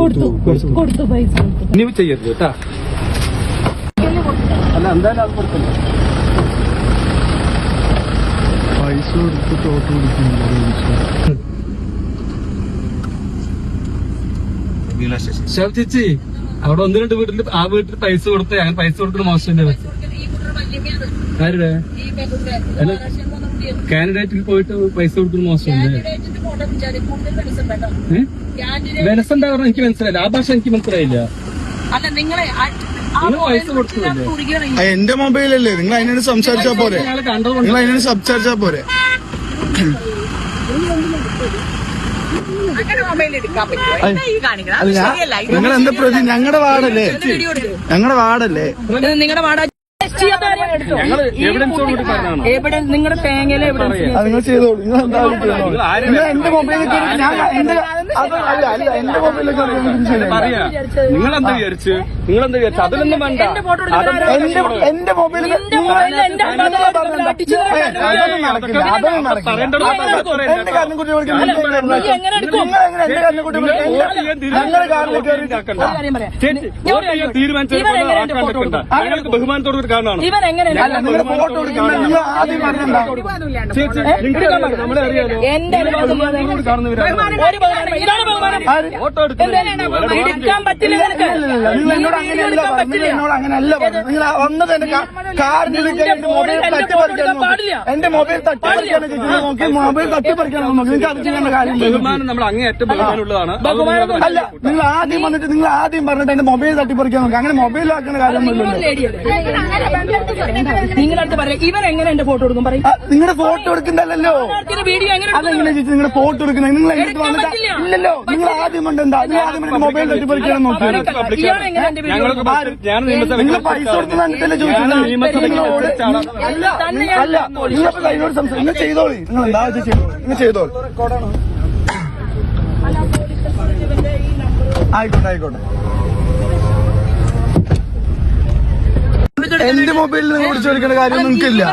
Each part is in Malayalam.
കൊടുത്തു പൈസ ഇനി ചെയ്യരുത് കേട്ടാ. അല്ല എന്തായാലും അത് കൊടുക്കണ്ട. പൈസ കൊടുത്തിട്ട് ഓട്ടോ കൊടുക്കുന്നില്ല. ചേച്ചി അവിടെ 1-2 വീട്ടിൽ ആ വീട്ടിൽ പൈസ കൊടുത്ത് അങ്ങനെ പൈസ കൊടുക്കുന്ന മോശമല്ലേ? ആരുടെ കാൻഡിഡേറ്റിൽ പോയിട്ട് പൈസ കൊടുക്കുന്ന മോശമല്ലേ? വിലസുണ്ടാ പറഞ്ഞ എനിക്ക് മനസ്സിലായില്ല. ആ ഭാഷ എനിക്ക് മനസ്സിലായില്ല. നിങ്ങൾ പൈസ കൊടുക്കില്ലേ? എന്റെ മൊബൈലല്ലേ, നിങ്ങൾ അതിനോട് സംസാരിച്ചാ പോരെ. നിങ്ങൾ അതിനോട് സംസാരിച്ചാ പോരെ. നിങ്ങൾ എന്താ പ്രതി? ഞങ്ങളുടെ വാർഡല്ലേ, ഞങ്ങളുടെ വാർഡല്ലേ. നിങ്ങളുടെ വാടക നിങ്ങളുടെ തേങ്ങയിലെ നിങ്ങൾ ചെയ്തോളൂ. നിങ്ങൾ എന്താ നിങ്ങൾ എന്റെ മൊബൈലിൽ എന്റെ മൊബൈലിലേക്ക് നിങ്ങളെന്താ വിചാരിച്ചു? അതിലൊന്നും വേണ്ട. എന്റെ മൊബൈലിൽ എന്റെ കാര്യം കുട്ടി ഞങ്ങൾക്ക് ബഹുമാനത്തോട് ഒരു കാണാണ്. ഫോട്ടോ നിങ്ങൾ ആദ്യം പറഞ്ഞിട്ടുണ്ടോ? നമ്മളെ അറിയാലോ. ഫോട്ടോ എടുക്കാൻ പറ്റില്ല. നിങ്ങൾ എന്നോട് അങ്ങനെയല്ല പറഞ്ഞു. നിങ്ങൾ എന്നോട് അങ്ങനെയല്ല പറഞ്ഞു. നിങ്ങൾ വന്നത് എന്റെ കാറിന്റെ മൊബൈൽ തട്ടിപ്പറിക്കാൻ എന്റെ മൊബൈൽ തട്ടിപ്പറിക്കാൻ നോക്കി. മൊബൈൽ തട്ടിപ്പറിക്കാൻ നോക്കി. നിങ്ങൾക്ക് അത് ചെയ്യേണ്ട കാര്യം. ബഹുമാനം നമ്മൾ അങ്ങേയറ്റം ബഹുമാനമുള്ളതാണ്. അല്ല, നിങ്ങൾ ആദ്യം വന്നിട്ട് നിങ്ങൾ ആദ്യം പറഞ്ഞിട്ട് എന്റെ മൊബൈൽ തട്ടിപ്പറിക്കാൻ നോക്കി. അങ്ങനെ മൊബൈലാക്കുന്ന കാര്യമൊന്നുമില്ലല്ലോ. നിങ്ങളടുത്ത് പറയാം ഇവൻ എങ്ങനെ എന്റെ ഫോട്ടോ എടുക്കും പറയും. നിങ്ങളുടെ ഫോട്ടോ എടുക്കണ്ടല്ലോ. വീഡിയോ എങ്ങനെ അതെങ്ങനെ ചേച്ചി നിങ്ങളുടെ ഫോട്ടോ എടുക്കുന്നത്? നിങ്ങൾ എന്റെ വന്നിട്ട് ഇല്ലല്ലോ. നിങ്ങൾ ആദ്യം എന്താ നിങ്ങൾ ആദ്യം മൊബൈൽ തട്ടിപ്പറിക്കാൻ നോക്കി. നിങ്ങൾ പൈസ കൊടുത്ത് കണ്ടിട്ടല്ലേ ചോദിച്ചത്? അല്ല, നിങ്ങളിപ്പോ കൈനോട് സംസാരിക്കും. നിങ്ങൾ ചെയ്തോളി. നിങ്ങൾ എന്താ നിങ്ങൾ ചെയ്തോളി. ആയിക്കോട്ടെ. എന്റെ മൊബൈലിൽ നിങ്ങൾ വിളിച്ചു വിളിക്കേണ്ട കാര്യം നിങ്ങൾക്കില്ല.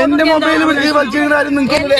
എന്റെ മൊബൈലിൽ വലിച്ചിരിക്കുന്ന കാര്യം നിങ്ങൾക്കില്ല.